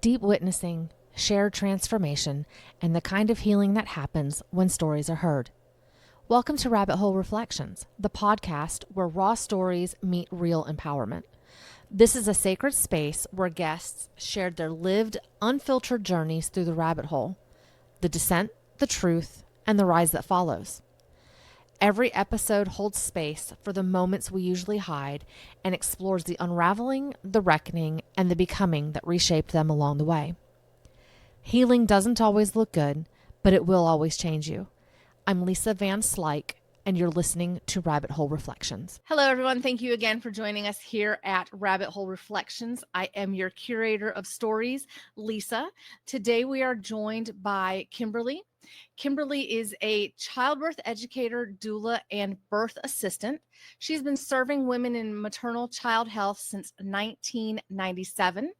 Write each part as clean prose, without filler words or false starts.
Deep witnessing, shared transformation, and the kind of healing that happens when stories are heard. Welcome to Rabbit Hole Reflections, the podcast where raw stories meet real empowerment. This is a sacred space where guests shared their lived, unfiltered journeys through the rabbit hole, the descent, the truth, and the rise that follows. Every episode holds space for the moments we usually hide and explores the unraveling, the reckoning, and the becoming that reshaped them along the way. Healing doesn't always look good, but it will always change you. I'm Lisa Van Slyke, and you're listening to Rabbit Hole Reflections. Hello, everyone. Thank you again for joining us here at Rabbit Hole Reflections. I am your curator of stories, Lisa. Today, we are joined by Kimberly. Kimberly is a childbirth educator, doula, and birth assistant. She's been serving women in maternal-child health since 1997.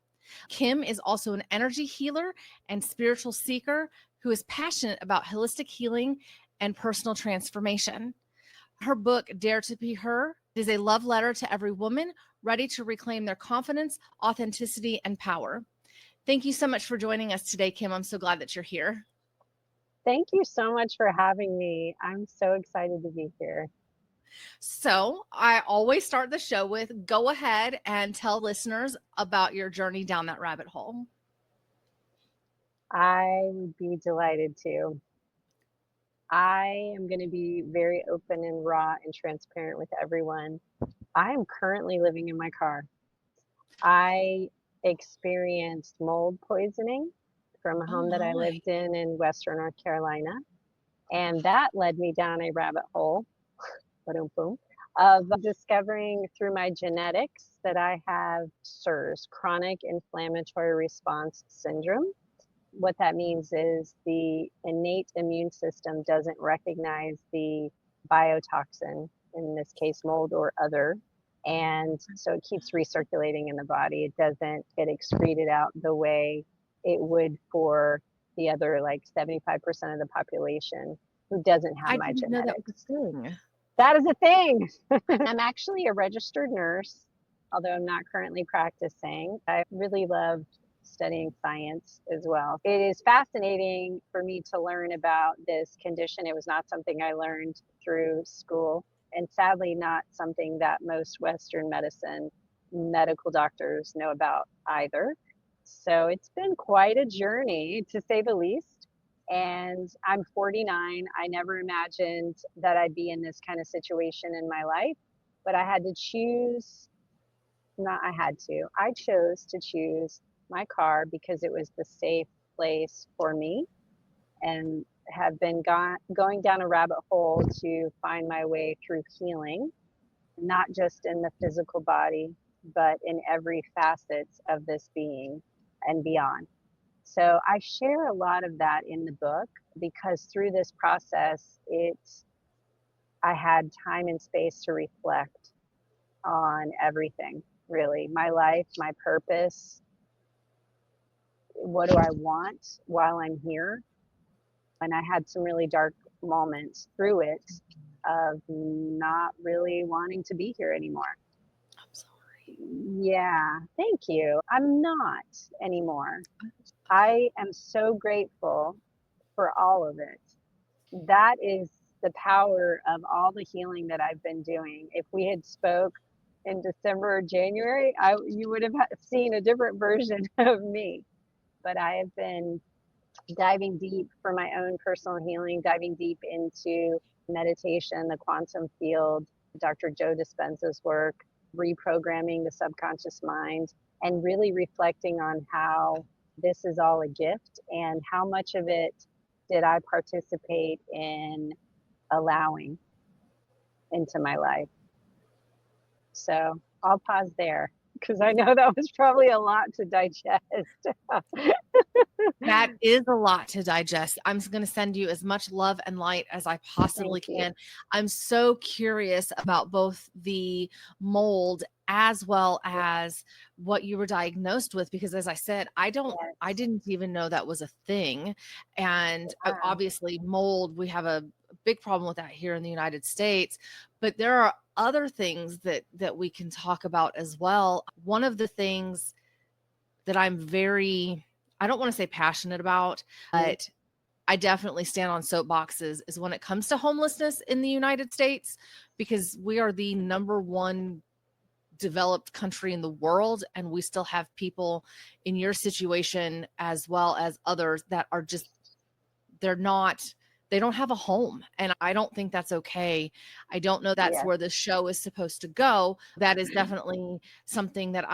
Kim is also an energy healer and spiritual seeker who is passionate about holistic healing and personal transformation. Her book, Dare to Be Her, is a love letter to every woman ready to reclaim their confidence, authenticity, and power. Thank you so much for joining us today, Kim. I'm so glad that you're here. Thank you so much for having me. I'm so excited to be here. So I always start the show with go ahead and tell listeners about your journey down that rabbit hole. I would be delighted to. I am going to be very open and raw and transparent with everyone. I am currently living in my car. I experienced mold poisoning from a home that I lived in Western North Carolina. And that led me down a rabbit hole of discovering through my genetics that I have CIRS, Chronic Inflammatory Response Syndrome. What that means is the innate immune system doesn't recognize the biotoxin, in this case mold or other, and so it keeps recirculating in the body. It doesn't get excreted out the way it would for the other like 75% of the population who doesn't have my genetics. That is a thing. I'm actually a registered nurse, although I'm not currently practicing. I really loved studying science as well. It is fascinating for me to learn about this condition. It was not something I learned through school, and sadly not something that most Western medicine medical doctors know about either. So it's been quite a journey, to say the least. And I'm 49. I never imagined that I'd be in this kind of situation in my life, but I had to choose. I chose to choose my car because it was the safe place for me, and have been going down a rabbit hole to find my way through healing, not just in the physical body, but in every facet of this being and beyond. So I share a lot of that in the book because through this process, I had time and space to reflect on everything, really. My life, my purpose, what do I want while I'm here? And I had some really dark moments through it of not really wanting to be here anymore. I'm sorry. Yeah, thank you. I'm not anymore. I am so grateful for all of it. That is the power of all the healing that I've been doing. If we had spoke in December or January, you would have seen a different version of me. But I have been diving deep for my own personal healing, diving deep into meditation, the quantum field, Dr. Joe Dispenza's work, reprogramming the subconscious mind, and really reflecting on how this is all a gift and how much of it did I participate in allowing into my life. So I'll pause there because I know that was probably a lot to digest. That is a lot to digest. I'm going to send you as much love and light as I possibly can. I'm so curious about both the mold as well as what you were diagnosed with, because as I said, I didn't even know that was a thing. And obviously mold, we have a big problem with that here in the United States, but there are other things that we can talk about as well. One of the things that I'm very I don't want to say passionate about, but I definitely stand on soapboxes is when it comes to homelessness in the United States, because we are the number one developed country in the world, and we still have people in your situation as well as others that are just, they don't have a home, and I don't think that's okay. I don't know that's Yes. where this show is supposed to go. That is definitely something that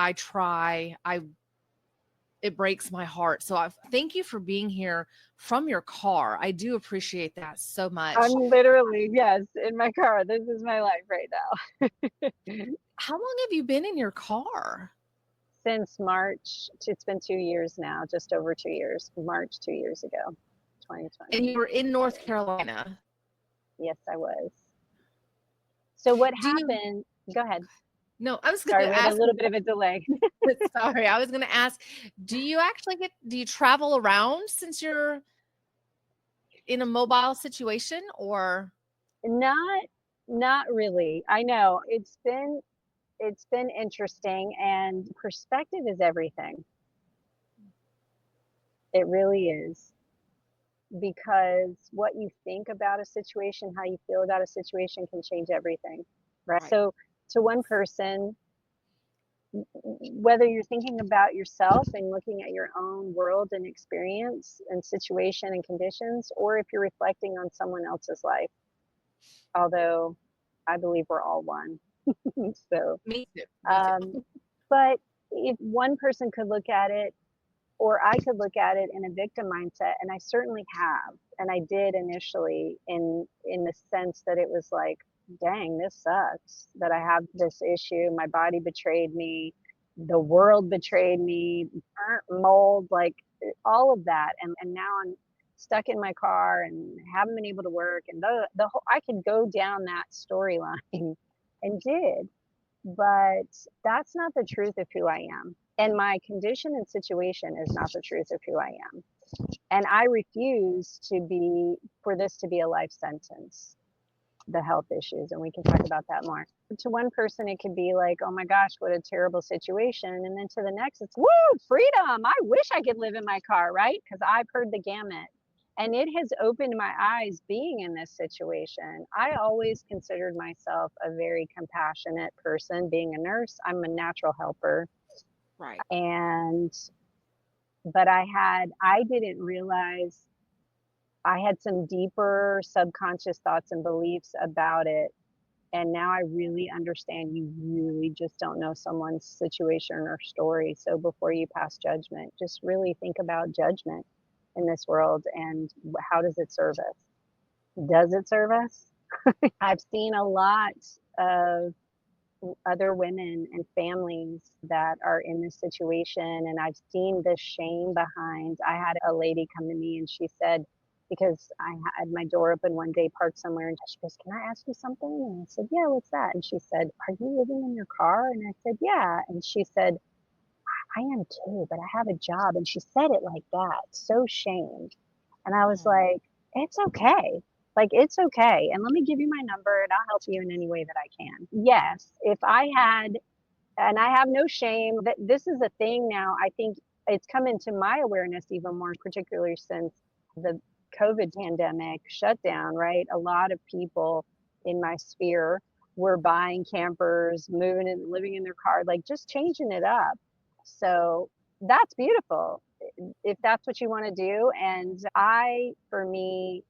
it breaks my heart. So I thank you for being here from your car. I do appreciate that so much. I'm literally, yes, in my car. This is my life right now. How long have you been in your car? Since March. It's been 2 years now, just over 2 years. March 2 years ago, 2020. And you were in North Carolina. Yes, I was. So what Do you happened? Go ahead. No, I was going Sorry, to we had a ask. little bit of a delay. Sorry, I was going to ask, do you travel around since you're in a mobile situation, or? Not really. I know it's been interesting, and perspective is everything. It really is. Because what you think about a situation, how you feel about a situation can change everything, right? Right. So to one person, whether you're thinking about yourself and looking at your own world and experience and situation and conditions, or if you're reflecting on someone else's life, although I believe we're all one. So, Me too. but if one person could look at it, or I could look at it in a victim mindset, and I certainly have, and I did initially in the sense that it was like, dang, this sucks that I have this issue. My body betrayed me, the world betrayed me, burnt mold, like all of that, and now I'm stuck in my car and haven't been able to work, and the whole, I could go down that storyline, and did, but that's not the truth of who I am. And my condition and situation is not the truth of who I am. And I refuse for this to be a life sentence, the health issues. And we can talk about that more. To one person, it could be like, oh my gosh, what a terrible situation. And then to the next, it's, woo, freedom. I wish I could live in my car, right? Because I've heard the gamut. And it has opened my eyes being in this situation. I always considered myself a very compassionate person. Being a nurse, I'm a natural helper. Right. And, but I didn't realize I had some deeper subconscious thoughts and beliefs about it. And now I really understand you really just don't know someone's situation or story. So before you pass judgment, just really think about judgment in this world and how does it serve us? Does it serve us? I've seen a lot of other women and families that are in this situation, and I've seen the shame behind. I had a lady come to me and she said, because I had my door open one day, parked somewhere, and she goes, can I ask you something? And I said, yeah, what's that? And she said, are you living in your car? And I said, yeah. And she said, I am too, but I have a job. And she said it like that, so shamed. And I was like, it's okay. Like, it's okay. And let me give you my number and I'll help you in any way that I can. Yes. If I had, and I have no shame that this is a thing now, I think it's come into my awareness even more, particularly since the COVID pandemic shutdown, right? A lot of people in my sphere were buying campers, moving and living in their car, like just changing it up. So that's beautiful if that's what you want to do. And for me,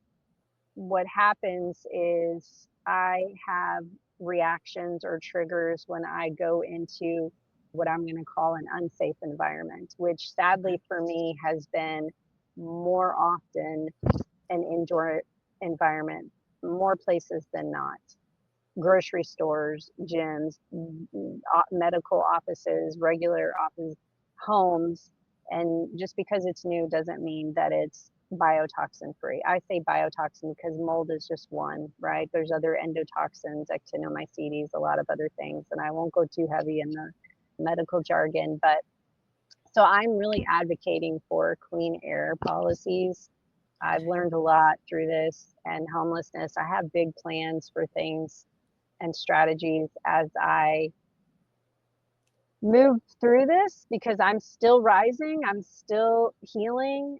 what happens is I have reactions or triggers when I go into what I'm going to call an unsafe environment, which sadly for me has been more often an indoor environment, more places than not. Grocery stores, gyms, medical offices, regular office, homes. And just because it's new doesn't mean that it's biotoxin free. I say biotoxin because mold is just one, right? There's other endotoxins, actinomycetes, a lot of other things. And I won't go too heavy in the medical jargon, but so I'm really advocating for clean air policies. I've learned a lot through this and homelessness. I have big plans for things and strategies as I move through this because I'm still rising, I'm still healing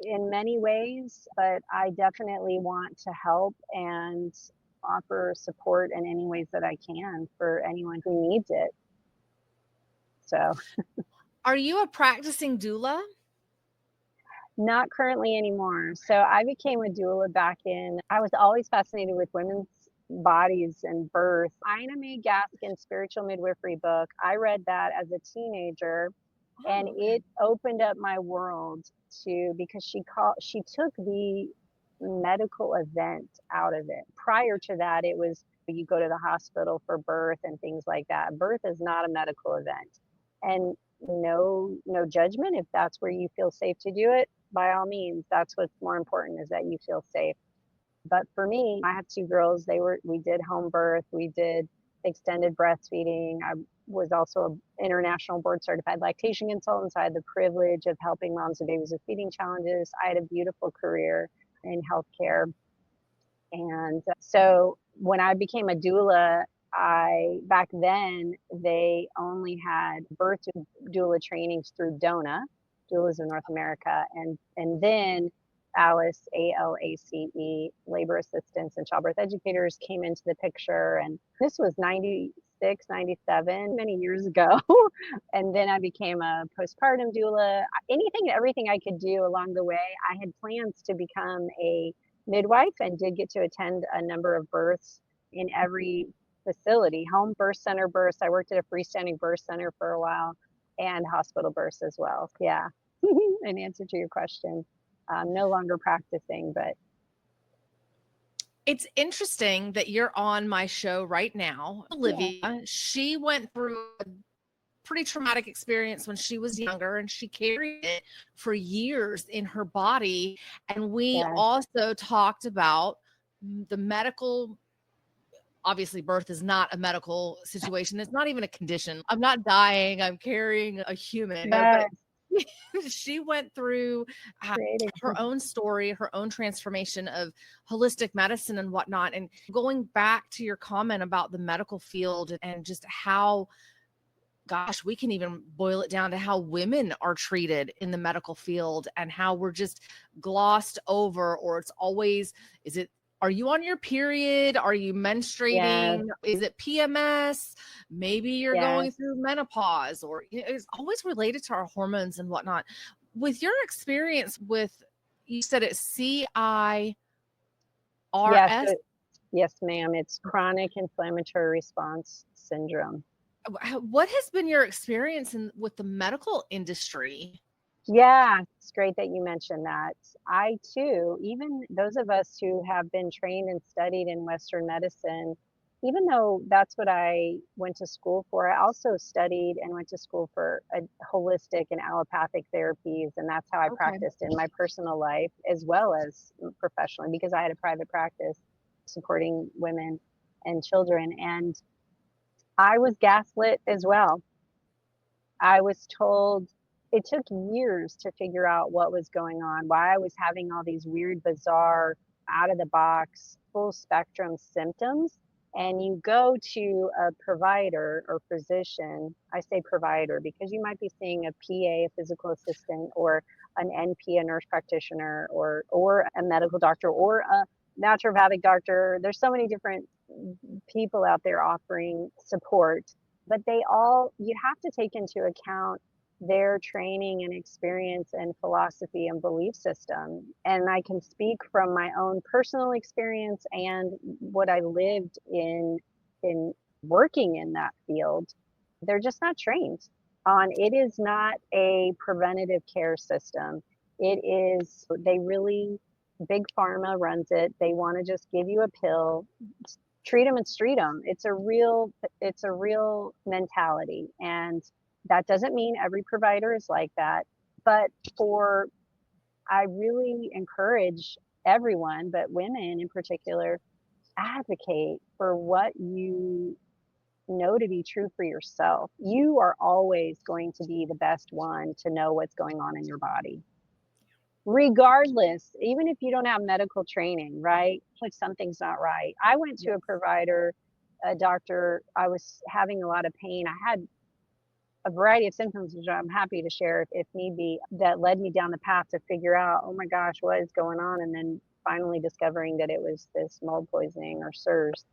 in many ways, but I definitely want to help and offer support in any ways that I can for anyone who needs it. So, Are you a practicing doula? not currently anymore. So I became a doula I was always fascinated with women's bodies and birth. Ina May Gaskin's Spiritual Midwifery book, I read that as a teenager, and it opened up my world because she took the medical event out of it. Prior to that, it was you go to the hospital for birth and things like that. Birth is not a medical event. And no judgment. If that's where you feel safe to do it, by all means, that's what's more important, is that you feel safe. But for me, I have two girls. We did home birth, we did extended breastfeeding. I was also an international board certified lactation consultant. So I had the privilege of helping moms and babies with feeding challenges. I had a beautiful career in healthcare. And so when I became a doula, back then they only had birth doula trainings through DONA, Doulas of North America, and then ALACE, ALACE, labor assistants and childbirth educators came into the picture. And this was 96, 97, many years ago. And then I became a postpartum doula. Everything I could do along the way. I had plans to become a midwife and did get to attend a number of births in every facility, home birth center births. I worked at a freestanding birth center for a while, and hospital births as well. Yeah. In answer to your question, I'm no longer practicing, but It's interesting that you're on my show right now. Olivia, she went through a pretty traumatic experience when she was younger, and she carried it for years in her body. And we also talked about the medical. Obviously, birth is not a medical situation. It's not even a condition. I'm not dying. I'm carrying a human. But she went through her own story, her own transformation of holistic medicine and whatnot. And going back to your comment about the medical field and just how, gosh, we can even boil it down to how women are treated in the medical field and how we're just glossed over, or it's always, are you on your period? Are you menstruating? Is it PMS? Maybe you're going through menopause, or it's always related to our hormones and whatnot. With your experience with, you said it's CIRS? Yes, ma'am. It's Chronic Inflammatory Response Syndrome. What has been your experience with the medical industry? Yeah, it's great that you mentioned that. I too, even those of us who have been trained and studied in Western medicine, even though that's what I went to school for, I also studied and went to school for a holistic and allopathic therapies. And that's how I practiced in my personal life as well as professionally, because I had a private practice supporting women and children. And I was gaslit as well. I was told, it took years to figure out what was going on, why I was having all these weird, bizarre, out of the box, full spectrum symptoms. And you go to a provider or physician. I say provider because you might be seeing a PA, a physical assistant, or an NP, a nurse practitioner, or a medical doctor, or a naturopathic doctor. There's so many different people out there offering support, but you have to take into account their training and experience and philosophy and belief system. And I can speak from my own personal experience and what I lived in working in that field. They're just not trained on. It is not a preventative care system. Big pharma runs it. They want to just give you a pill, treat them and street them. It's a real mentality. And that doesn't mean every provider is like that. But I really encourage everyone, but women in particular, advocate for what you know to be true for yourself. You are always going to be the best one to know what's going on in your body. Regardless, even if you don't have medical training, right? Like something's not right. I went to a provider, a doctor. I was having a lot of pain. I had a variety of symptoms, which I'm happy to share if need be, that led me down the path to figure out, oh my gosh, what is going on? And then finally discovering that it was this mold poisoning or CIRS.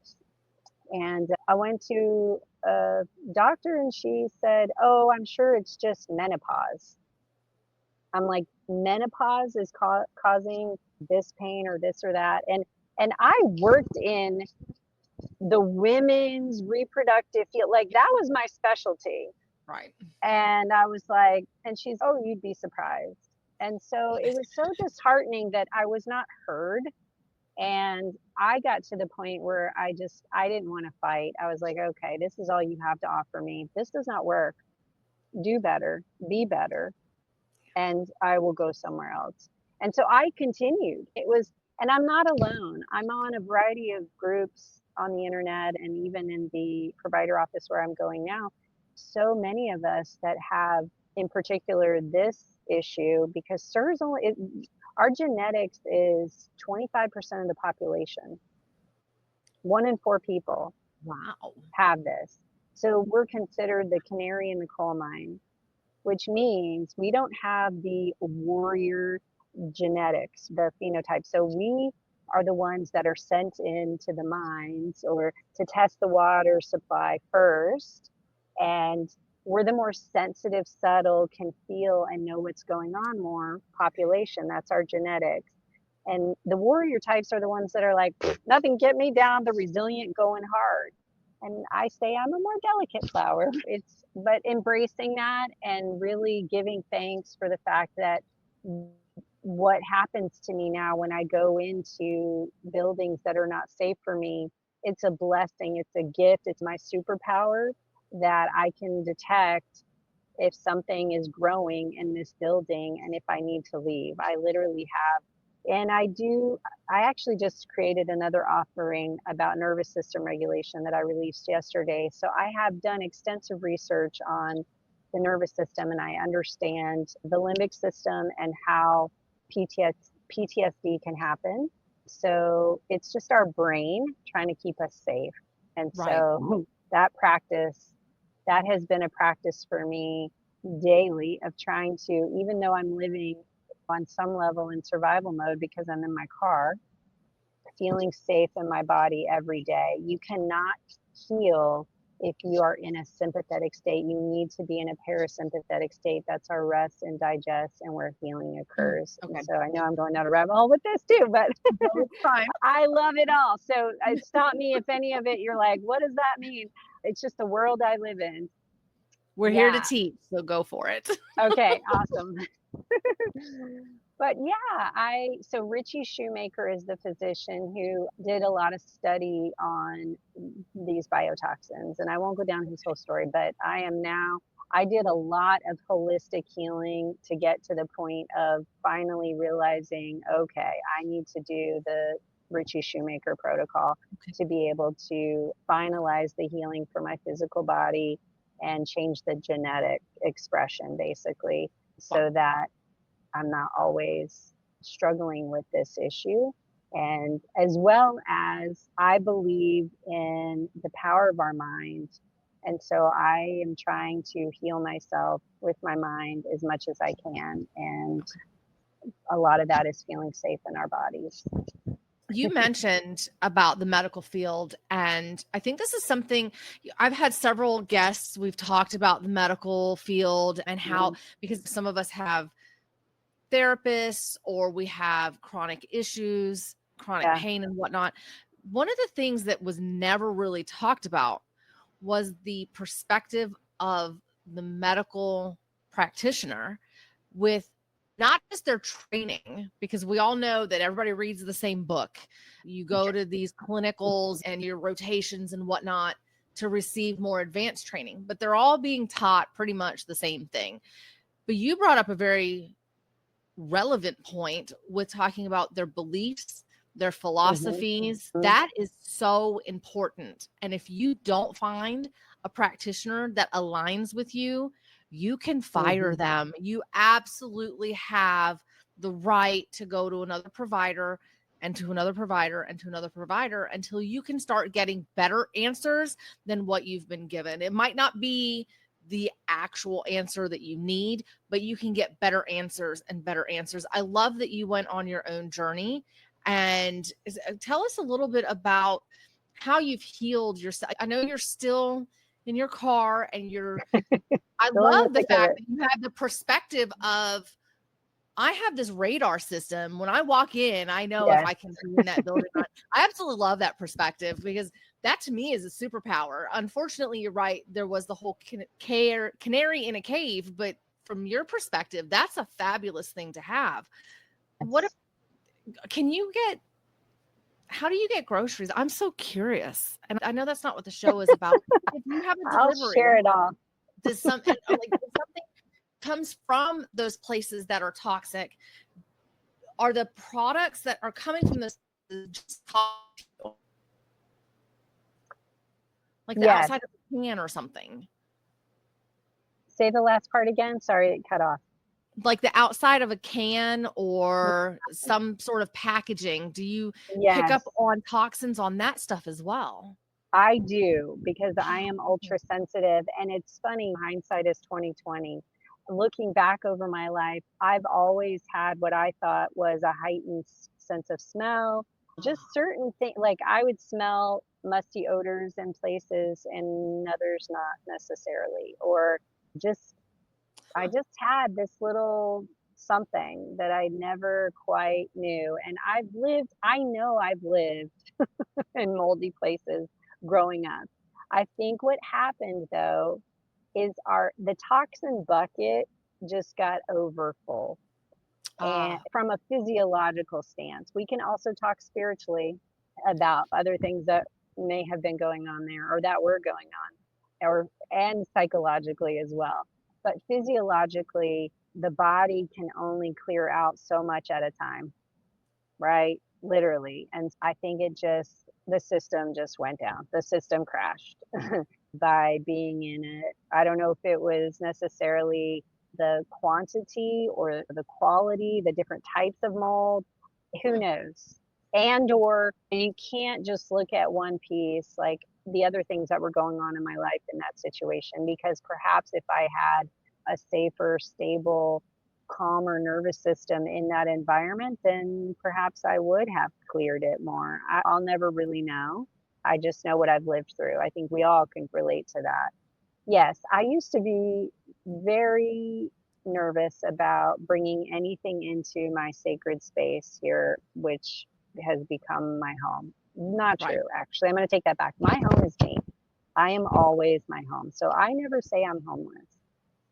And I went to a doctor and she said, oh, I'm sure it's just menopause. I'm like, menopause is causing this pain or this or that. And I worked in the women's reproductive field. Like that was my specialty. Right. And I was like, and she's, oh, you'd be surprised. And so it was so disheartening that I was not heard. And I got to the point where I didn't want to fight. I was like, okay, this is all you have to offer me. This does not work. Do better, be better, and I will go somewhere else. And so I continued. And I'm not alone. I'm on a variety of groups on the internet and even in the provider office where I'm going now. So many of us that have, in particular, this issue, because CIRS our genetics is 25% of the population. 1 in 4 people have this. So we're considered the canary in the coal mine, which means we don't have the warrior genetics, the phenotype. So we are the ones that are sent into the mines or to test the water supply first. And we're the more sensitive, subtle, can feel and know what's going on more population. That's our genetics. And the warrior types are the ones that are like, nothing get me down, the resilient going hard. And I say I'm a more delicate flower. But embracing that and really giving thanks for the fact that what happens to me now when I go into buildings that are not safe for me, it's a blessing, it's a gift, it's my superpower that I can detect if something is growing in this building and if I need to leave. I literally have. And I actually just created another offering about nervous system regulation that I released yesterday. So I have done extensive research on the nervous system and I understand the limbic system and how PTSD can happen. So it's just our brain trying to keep us safe. And so that has been a practice for me daily of trying to, even though I'm living on some level in survival mode because I'm in my car, feeling safe in my body every day. You cannot heal if you are in a sympathetic state. You need to be in a parasympathetic state. That's our rest and digest and where healing occurs. Okay. So I know I'm going down a rabbit hole with this too, but it's fine. I love it all. So stop me if any of it you're like, what does that mean? It's just the world I live in. We're here to teach, so go for it. Okay, awesome. But so Richie Shoemaker is the physician who did a lot of study on these biotoxins, and I won't go down his whole story, but I did a lot of holistic healing to get to the point of finally realizing, okay, I need to do the Richie Shoemaker protocol to be able to finalize the healing for my physical body and change the genetic expression basically, so that I'm not always struggling with this issue. And as well as I believe in the power of our mind. And so I am trying to heal myself with my mind as much as I can. And a lot of that is feeling safe in our bodies. You mentioned about the medical field, and I think this is something I've had several guests. We've talked about the medical field and how, because some of us have therapists or we have chronic issues, chronic pain and whatnot. One of the things that was never really talked about was the perspective of the medical practitioner with not just their training, because we all know that everybody reads the same book. You go to these clinicals and your rotations and whatnot to receive more advanced training, but they're all being taught pretty much the same thing. But you brought up a very relevant point with talking about their beliefs, their philosophies. That is so important. And if you don't find a practitioner that aligns with you, you can fire them. You absolutely have the right to go to another provider and to another provider and to another provider until you can start getting better answers than what you've been given. It might not be the actual answer that you need, but you can get better answers and better answers. I love that you went on your own journey, and tell us a little bit about how you've healed yourself. I know you're still in your car and I Still in the love the thick of fact it. that you have the perspective of, I have this radar system. When I walk in, I know if Yes. I can be in that building. I absolutely love that perspective, because that to me is a superpower. Unfortunately, you're right. There was the whole canary in a cave, but from your perspective, that's a fabulous thing to have. What can you get? How do you get groceries? I'm so curious. And I know that's not what the show is about. If you have a I'll delivery, share it all. does something comes from those places that are toxic? Are the products that are coming from those just like the Yes. outside of a can or something? Say the last part again. Sorry, it cut off. Like the outside of a can or some sort of packaging. Do you pick Yes, up on toxins on that stuff as well? I do, because I am ultra sensitive, and it's funny, hindsight is 2020. Looking back over my life, I've always had what I thought was a heightened sense of smell. Just certain things, like I would smell musty odors in places and others not necessarily, or just I just had this little something that I never quite knew. And I know I've lived in moldy places growing up. I think what happened though is the toxin bucket just got over full. And Ah, from a physiological stance, we can also talk spiritually about other things that may have been going on there or that were going on, and psychologically as well. But physiologically, the body can only clear out so much at a time, right? Literally. And I think the system just went down. The system crashed by being in it. I don't know if it was necessarily the quantity or the quality, the different types of mold, who knows? And or you can't just look at one piece, like the other things that were going on in my life in that situation, because perhaps if I had a safer, stable, calmer nervous system in that environment, then perhaps I would have cleared it more. I'll never really know. I just know what I've lived through. I think we all can relate to that. Yes, I used to be very nervous about bringing anything into my sacred space here, which has become my home. Not right. true, actually. I'm going to take that back. My home is me. I am always my home. So I never say I'm homeless.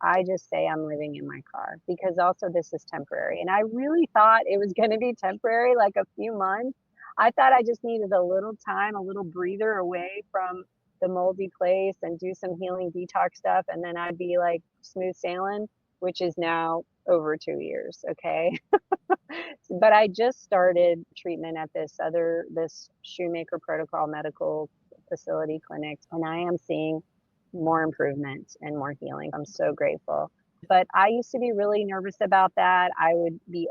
I just say I'm living in my car, because also this is temporary. And I really thought it was going to be temporary, like a few months. I thought I just needed a little time, a little breather away from the moldy place and do some healing detox stuff. And then I'd be like smooth sailing, which is now over 2 years. Okay. But I just started treatment at this Shoemaker Protocol medical facility clinic, and I am seeing more improvement and more healing. I'm so grateful. But I used to be really nervous about that. I would be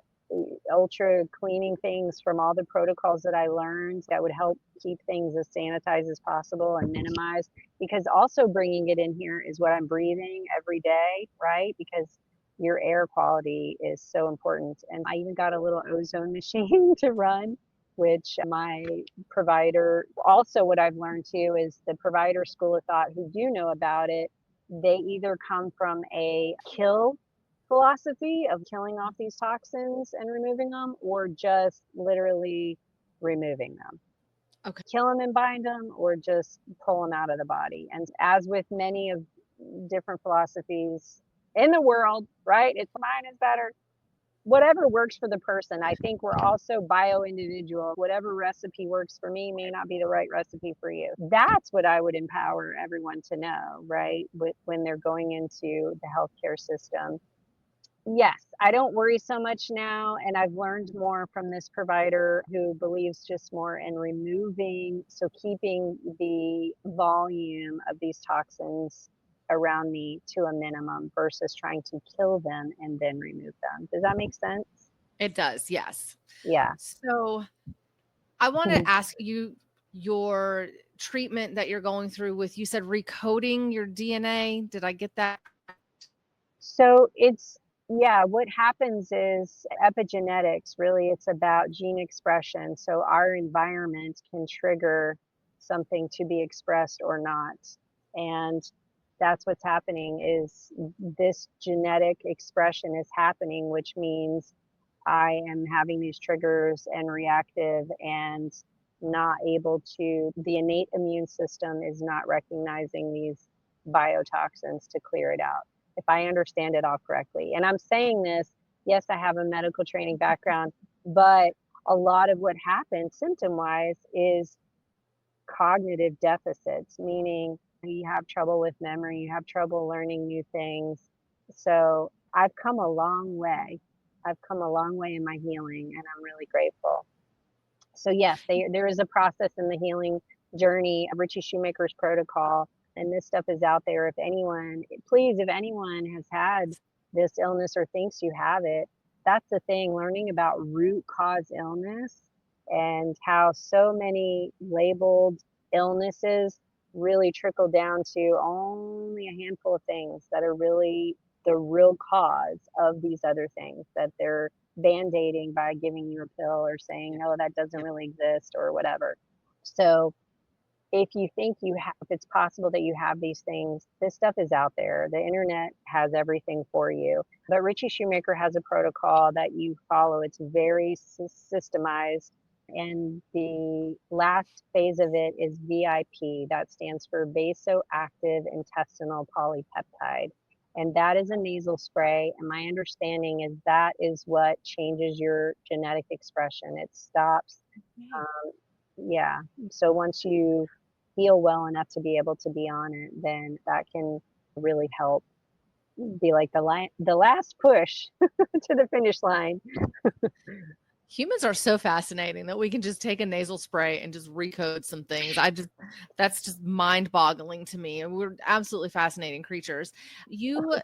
ultra cleaning things from all the protocols that I learned that would help keep things as sanitized as possible and minimize, because also bringing it in here is what I'm breathing every day, right? Because your air quality is so important. And I even got a little ozone machine to run, which my provider, also what I've learned too is the provider school of thought who do know about it, they either come from a kill philosophy of killing off these toxins and removing them, or just literally removing them. Okay. Kill them and bind them, or just pull them out of the body. And as with many of different philosophies in the world, right? It's mine is better. Whatever works for the person. I think we're also bio individual. Whatever recipe works for me may not be the right recipe for you. That's what I would empower everyone to know, right? When they're going into the healthcare system. Yes, I don't worry so much now, and I've learned more from this provider who believes just more in removing, so keeping the volume of these toxins around me to a minimum versus trying to kill them and then remove them. Does that make sense? It does. Yes. Yeah. So I want to ask you your treatment that you're going through with, you said recoding your DNA. Did I get that? So what happens is epigenetics, really, it's about gene expression. So our environment can trigger something to be expressed or not. And that's what's happening is this genetic expression is happening, which means I am having these triggers and reactive and not able to, the innate immune system is not recognizing these biotoxins to clear it out, if I understand it all correctly. And I'm saying this, yes, I have a medical training background, but a lot of what happens symptom wise is cognitive deficits, meaning you have trouble with memory, you have trouble learning new things. So I've come a long way. I've come a long way in my healing, and I'm really grateful. So yes, there is a process in the healing journey of Richie Shoemaker's protocol, and this stuff is out there. If anyone, please, if anyone has had this illness or thinks you have it, that's the thing, learning about root cause illness and how so many labeled illnesses really trickle down to only a handful of things that are really the real cause of these other things that they're band-aiding by giving you a pill or saying, no, that doesn't really exist or whatever. So if you think if it's possible that you have these things, this stuff is out there. The internet has everything for you. But Richie Shoemaker has a protocol that you follow. It's very systemized. And the last phase of it is VIP. That stands for vasoactive intestinal polypeptide. And that is a nasal spray. And my understanding is that is what changes your genetic expression. It stops. Yeah. So once you feel well enough to be able to be on it, then that can really help be like the last push to the finish line. Humans are so fascinating that we can just take a nasal spray and just recode some things. That's just mind boggling to me. And we're absolutely fascinating creatures. You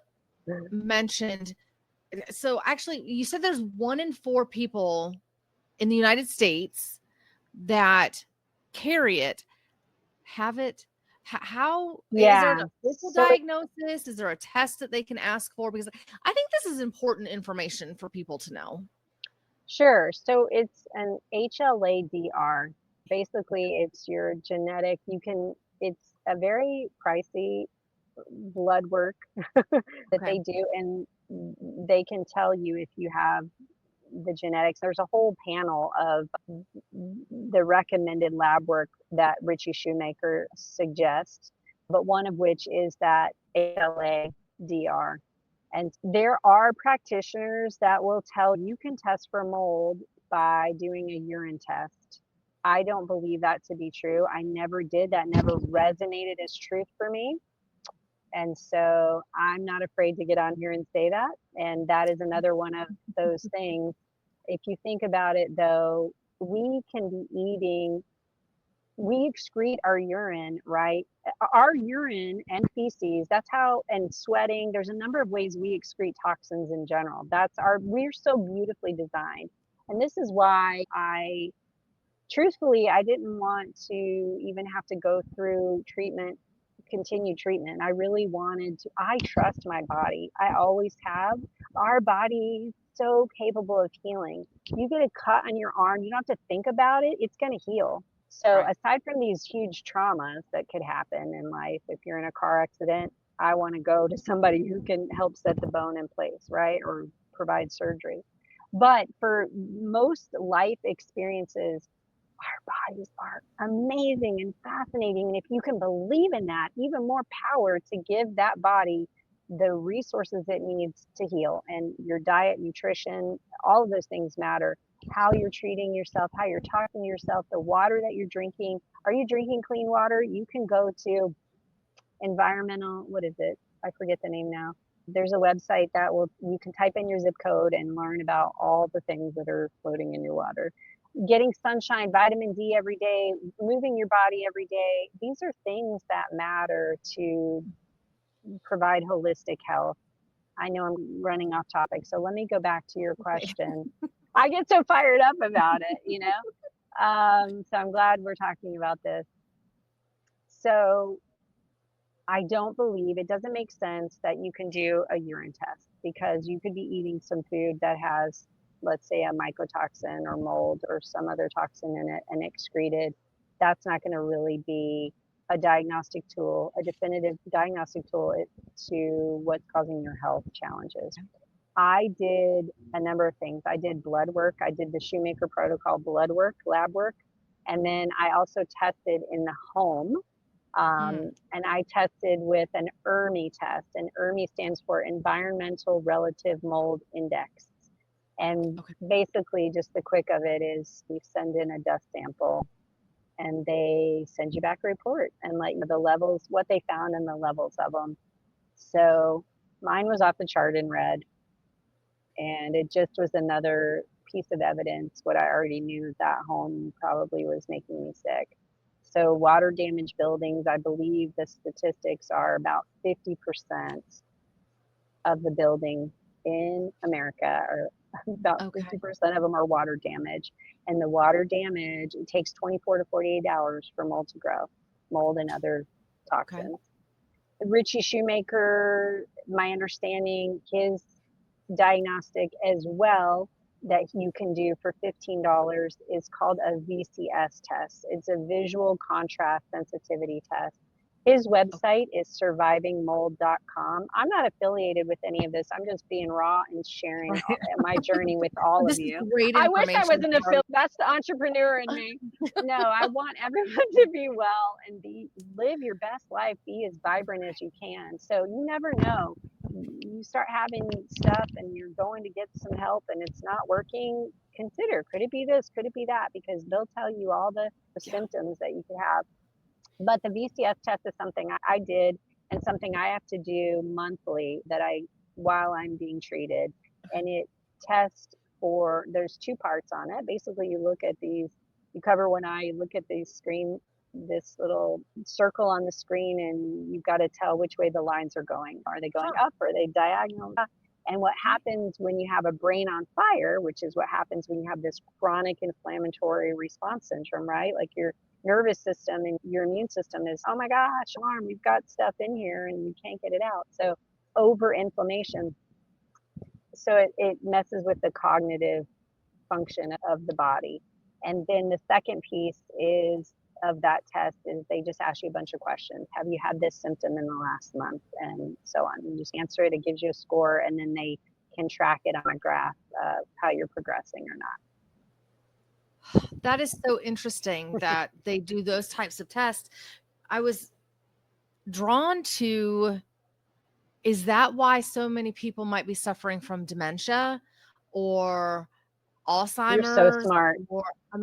mentioned, so actually you said there's 1 in 4 people in the United States that carry it, have it. How is there an official diagnosis? Is there a test that they can ask for? Because I think this is important information for people to know. Sure. So it's an HLA-DR. Basically, it's your genetic. It's a very pricey blood work that they do, and they can tell you if you have the genetics. There's a whole panel of the recommended lab work that Richie Shoemaker suggests, but one of which is that HLA-DR. And there are practitioners that will tell you can test for mold by doing a urine test. I don't believe that to be true. I never did. That never resonated as truth for me. And so I'm not afraid to get on here and say that. And that is another one of those things. If you think about it, though, we can be eating, we excrete our urine, right? Our urine and feces, that's how, and sweating, there's a number of ways we excrete toxins in general. We're so beautifully designed. And this is why truthfully, I didn't want to even have to go through continued treatment. I really I trust my body. I always have. Our body is so capable of healing. You get a cut on your arm, you don't have to think about it, it's going to heal. So aside from these huge traumas that could happen in life, if you're in a car accident, I want to go to somebody who can help set the bone in place, right? Or provide surgery. But for most life experiences, our bodies are amazing and fascinating. And if you can believe in that, even more power to give that body the resources it needs to heal. And your diet, nutrition, all of those things matter. How you're treating yourself, how you're talking to yourself, the water that you're drinking. Are you drinking clean water? You can go to what is it? I forget the name now. There's a website you can type in your zip code and learn about all the things that are floating in your water. Getting sunshine, vitamin D every day, moving your body every day. These are things that matter to provide holistic health. I know I'm running off topic, so let me go back to your question. I get so fired up about it, So I'm glad we're talking about this. So I don't believe, it doesn't make sense that you can do a urine test, because you could be eating some food that has, let's say, a mycotoxin or mold or some other toxin in it and excreted. That's not going to really be a diagnostic tool, a definitive diagnostic tool to what's causing your health challenges. I did a number of things. I did blood work. I did the Shoemaker protocol blood work, lab work. And then I also tested in the home. And I tested with an ERMI test, and ERMI stands for Environmental Relative Mold Index. And basically, just the quick of it is you send in a dust sample and they send you back a report and let you know the levels, what they found and the levels of them. So mine was off the chart in red, and it just was another piece of evidence. What I already knew, that home probably was making me sick. So water damaged buildings, I believe the statistics are about 50% of the building in America, or about 50% of them are water damage. And the water damage, it takes 24 to 48 hours for mold to grow, mold and other toxins. Richie Shoemaker, my understanding, his diagnostic as well that you can do for $15 is called a VCS test. It's a visual contrast sensitivity test. His website is survivingmold.com. I'm not affiliated with any of this. I'm just being raw and sharing my journey with all of you. I wish I was an affiliate. That's the entrepreneur in me. No, I want everyone to be well and live your best life, be as vibrant as you can. So you never know. You start having stuff and you're going to get some help and it's not working, consider, could it be this, could it be that? Because they'll tell you all the symptoms that you could have. But the VCS test is something I did and something I have to do monthly while I'm being treated. And it tests for, there's two parts on it. Basically, you look at these, you cover one eye, you look at the screen, this little circle on the screen, and you've got to tell which way the lines are going. Are they going up? Are they diagonal? And what happens when you have a brain on fire, which is what happens when you have this chronic inflammatory response syndrome, right? Like your nervous system and your immune system is, oh my gosh, alarm, we've got stuff in here and we can't get it out. So over inflammation. So it messes with the cognitive function of the body. And then the second piece of that test is they just ask you a bunch of questions. Have you had this symptom in the last month? And so on. You just answer it, it gives you a score, and then they can track it on a graph of how you're progressing or not. That is so interesting that they do those types of tests. I was drawn to, is that why so many people might be suffering from dementia or Alzheimer's? You're so smart.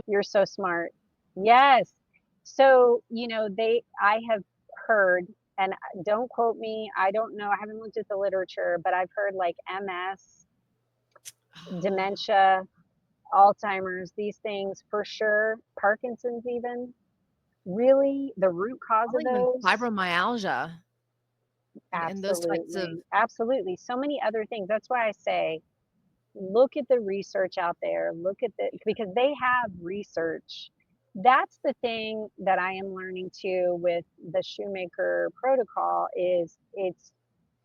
You're so smart. Yes. So, I have heard, and don't quote me, I don't know, I haven't looked at the literature, but I've heard like MS, dementia, Alzheimer's, these things for sure, Parkinson's even, really the root cause of those. Fibromyalgia. Absolutely. And those types of. Absolutely. So many other things. That's why I say, look at the research out there, because they have research. That's the thing that I am learning too with the Shoemaker protocol is it's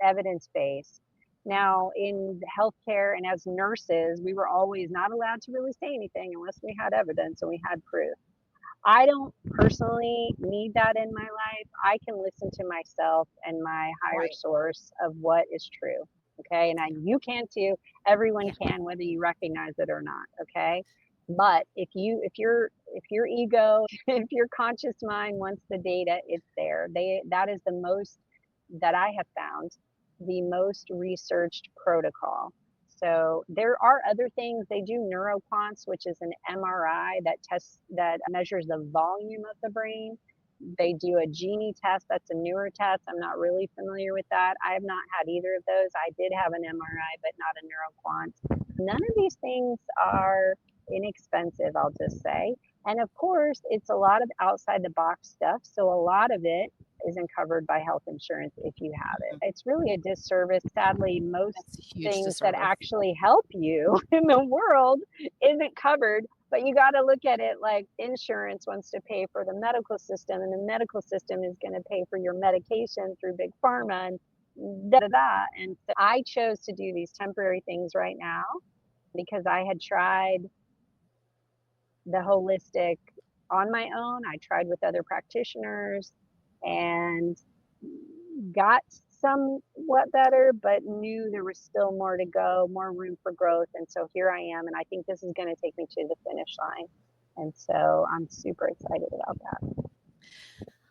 evidence-based. Now in healthcare and as nurses, we were always not allowed to really say anything unless we had evidence and we had proof. I don't personally need that in my life. I can listen to myself and my higher source of what is true. Okay. And you can too. Everyone can, whether you recognize it or not. Okay. But if your ego, if your conscious mind wants the data, it's there. That is the most that I have found, the most researched protocol. So there are other things. They do neuroquants, which is an MRI that measures the volume of the brain. They do a Genie test. That's a newer test. I'm not really familiar with that. I have not had either of those. I did have an MRI, but not a neuroquant. None of these things are inexpensive, I'll just say. And of course, it's a lot of outside the box stuff. So a lot of it isn't covered by health insurance if you have it. It's really a disservice. Sadly, most That's a huge things that disservice. actually help you in the world isn't covered, but you got to look at it like insurance wants to pay for the medical system, and the medical system is going to pay for your medication through big pharma and da da da. And so I chose to do these temporary things right now because I had tried the holistic on my own. I tried with other practitioners and got somewhat better, but knew there was still more to go, more room for growth. And so here I am. And I think this is going to take me to the finish line. And so I'm super excited about that.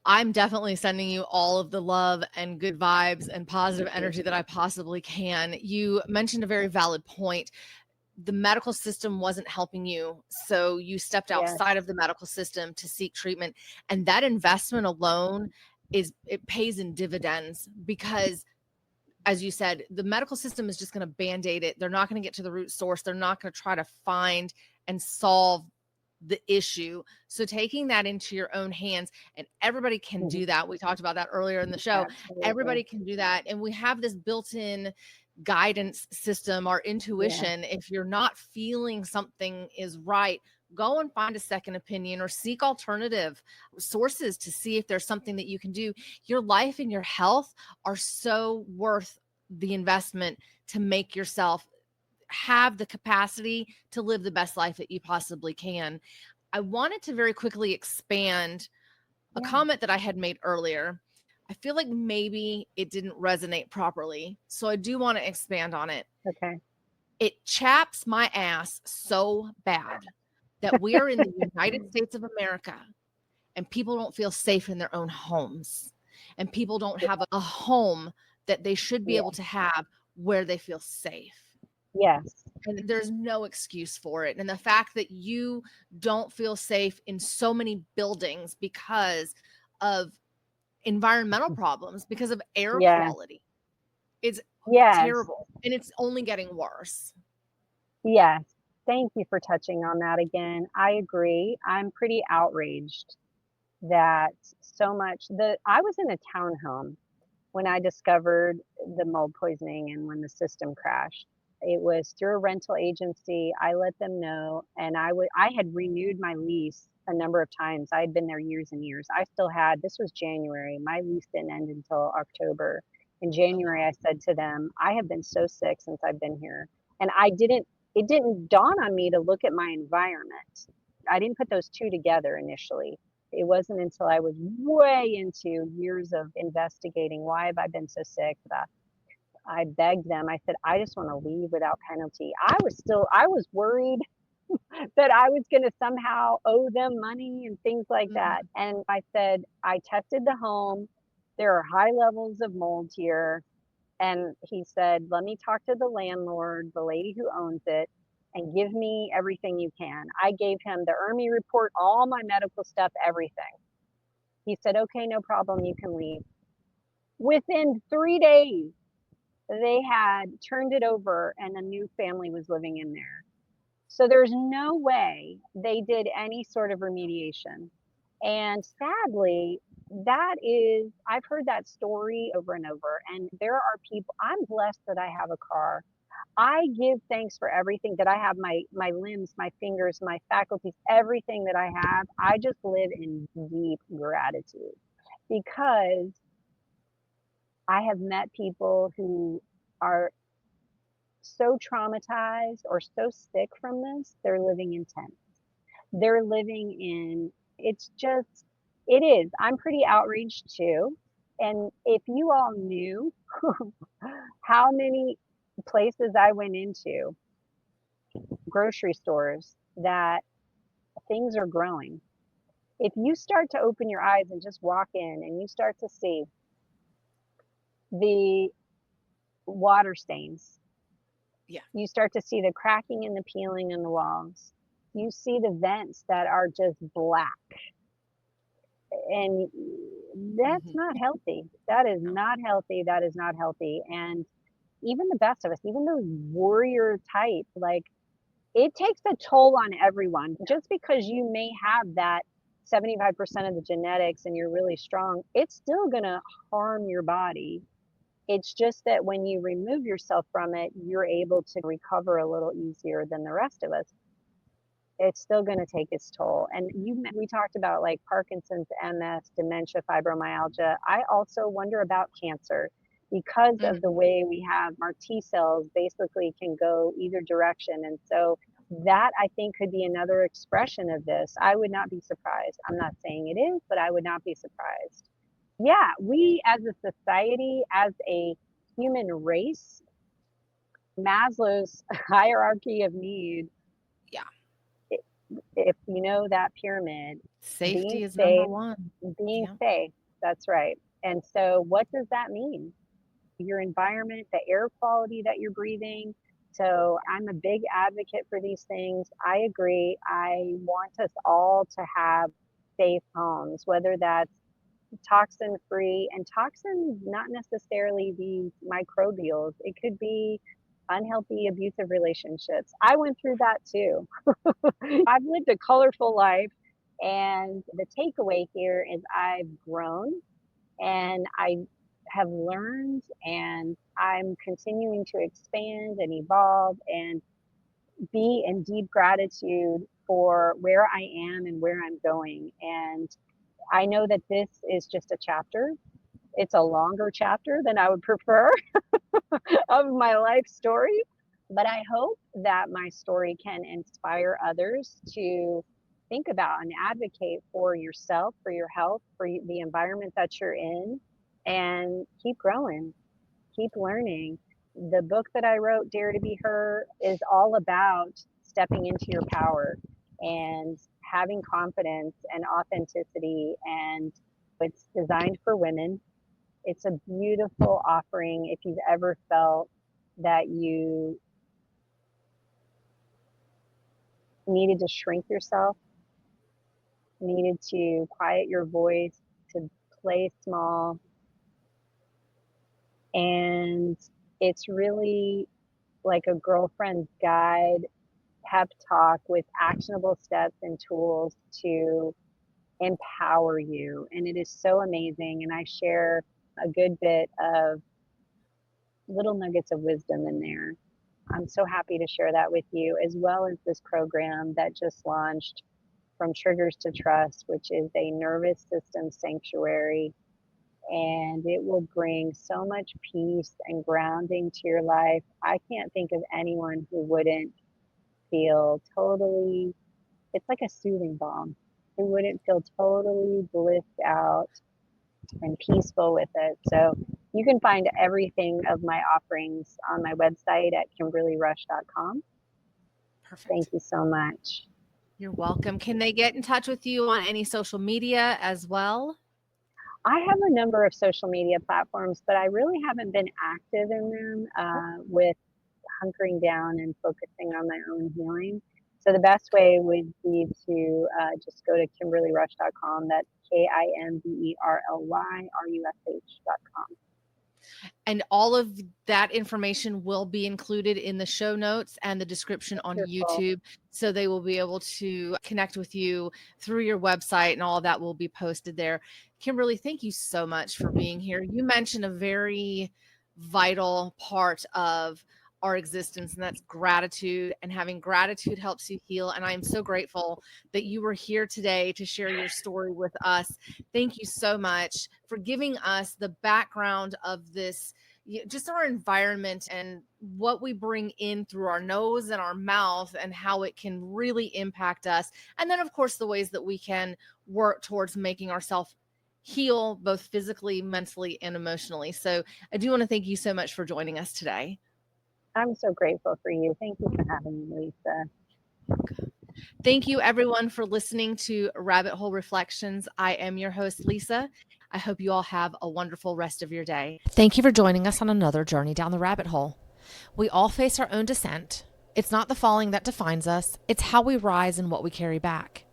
I'm definitely sending you all of the love and good vibes and positive energy that I possibly can. You mentioned a very valid point. The medical system wasn't helping you, so you stepped Yes. outside of the medical system to seek treatment, and that investment alone it pays in dividends, because as you said, the medical system is just going to band-aid it. They're not going to get to the root source. They're not going to try to find and solve the issue. So taking that into your own hands, and everybody can do that. We talked about that earlier in the show. Absolutely. Everybody can do that. And we have this built-in guidance system, our intuition. Yeah. If you're not feeling something is right, go and find a second opinion or seek alternative sources to see if there's something that you can do. Your life and your health are so worth the investment to make yourself have the capacity to live the best life that you possibly can. I wanted to very quickly expand a comment that I had made earlier. I feel like maybe it didn't resonate properly, so I do want to expand on it. Okay. It chaps my ass so bad that we are in the United States of America and people don't feel safe in their own homes, and people don't have a home that they should be able to have where they feel safe. Yes. And there's no excuse for it. And the fact that you don't feel safe in so many buildings because of environmental problems, because of air quality, is terrible. And it's only getting worse. Yes. Thank you for touching on that again. I agree. I'm pretty outraged that so much I was in a townhome when I discovered the mold poisoning and when the system crashed. It was through a rental agency. I let them know, and I had renewed my lease a number of times. I had been there years and years. I still had, this was January. My lease didn't end until October. In January, I said to them, I have been so sick since I've been here. And it didn't dawn on me to look at my environment. I didn't put those two together initially. It wasn't until I was way into years of investigating, why have I been so sick, that I begged them. I said, I just want to leave without penalty. I was worried that I was going to somehow owe them money and things like that. And I said, I tested the home. There are high levels of mold here. And he said, let me talk to the landlord, the lady who owns it, and give me everything you can. I gave him the ERMI report, all my medical stuff, everything. He said, okay, no problem, you can leave. Within 3 days, they had turned it over and a new family was living in there. So there's no way they did any sort of remediation. And sadly, I've heard that story over and over. And there are people, I'm blessed that I have a car. I give thanks for everything that I have, my limbs, my fingers, my faculties, everything that I have. I just live in deep gratitude because I have met people who are so traumatized or so sick from this, they're living in tents. They're living in, it is. I'm pretty outraged too. And if you all knew how many places I went into, grocery stores, that things are growing. If you start to open your eyes and just walk in and you start to see the water stains, you start to see the cracking and the peeling in the walls. You see the vents that are just black. And that's not healthy. That is not healthy. That is not healthy. And even the best of us, even those warrior type, like, it takes a toll on everyone. Just because you may have that 75% of the genetics and you're really strong, it's still going to harm your body. It's just that when you remove yourself from it, you're able to recover a little easier than the rest of us. It's still going to take its toll. And we talked about like Parkinson's, MS, dementia, fibromyalgia. I also wonder about cancer because of the way we have our T cells basically can go either direction. And so that I think could be another expression of this. I would not be surprised. I'm not saying it is, but I would not be surprised. Yeah, we as a society, as a human race, Maslow's hierarchy of need, Yeah. if you know that pyramid, Safety being is number safe, one. being Yeah. safe, that's right. And so what does that mean? Your environment, the air quality that you're breathing. So I'm a big advocate for these things. I agree. I want us all to have safe homes, whether that's toxin free, and toxins not necessarily these microbials. It could be unhealthy abusive relationships. I went through that too. I've lived a colorful life, and the takeaway here is I've grown and I have learned, and I'm continuing to expand and evolve and be in deep gratitude for where I am and where I'm going. And I know that this is just a chapter. It's a longer chapter than I would prefer of my life story, but I hope that my story can inspire others to think about and advocate for yourself, for your health, for the environment that you're in, and keep growing, keep learning. The book that I wrote, Dare to Be Her, is all about stepping into your power and having confidence and authenticity. And it's designed for women. It's a beautiful offering if you've ever felt that you needed to shrink yourself, needed to quiet your voice, to play small. And it's really like a girlfriend's guide pep talk with actionable steps and tools to empower you. And it is so amazing. And I share a good bit of little nuggets of wisdom in there. I'm so happy to share that with you, as well as this program that just launched, From Triggers to Trust, which is a nervous system sanctuary. And it will bring so much peace and grounding to your life. I can't think of anyone who wouldn't feel totally, it's like a soothing balm, who wouldn't feel totally blissed out and peaceful with it. So you can find everything of my offerings on my website at kimberlyrush.com. Thank Perfect. you so much. You're welcome. Can they get in touch with you on any social media as well? I have a number of social media platforms, but I really haven't been active in them with hunkering down and focusing on my own healing. So the best way would be to just go to kimberlyrush.com. That's KIMBERLYRUSH.com. And all of that information will be included in the show notes and the description on Wonderful. YouTube. So they will be able to connect with you through your website, and all of that will be posted there. Kimberly, thank you so much for being here. You mentioned a very vital part of our existence, and that's gratitude. And having gratitude helps you heal. And I am so grateful that you were here today to share your story with us. Thank you so much for giving us the background of this, just our environment and what we bring in through our nose and our mouth, and how it can really impact us. And then, of course, the ways that we can work towards making ourselves heal both physically, mentally, and emotionally. So I do want to thank you so much for joining us today. I'm so grateful for you. Thank you for having me, Lisa. Thank you, everyone, for listening to Rabbit Hole Reflections. I am your host, Lisa. I hope you all have a wonderful rest of your day. Thank you for joining us on another journey down the rabbit hole. We all face our own descent. It's not the falling that defines us, it's how we rise and what we carry back.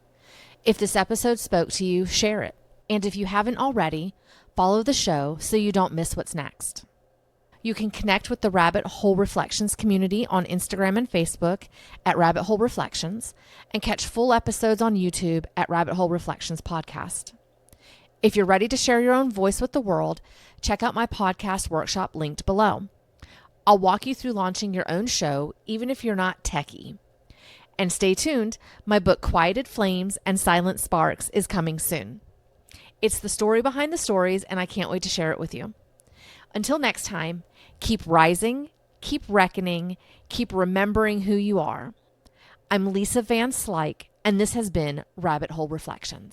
If this episode spoke to you, share it. And if you haven't already, follow the show so you don't miss what's next. You can connect with the Rabbit Hole Reflections community on Instagram and Facebook at Rabbit Hole Reflections, and catch full episodes on YouTube at Rabbit Hole Reflections Podcast. If you're ready to share your own voice with the world, check out my podcast workshop linked below. I'll walk you through launching your own show, even if you're not techie. And stay tuned, my book Quieted Flames and Silent Sparks is coming soon. It's the story behind the stories, and I can't wait to share it with you. Until next time, keep rising, keep reckoning, keep remembering who you are. I'm Lisa Van Slyke, and this has been Rabbit Hole Reflections.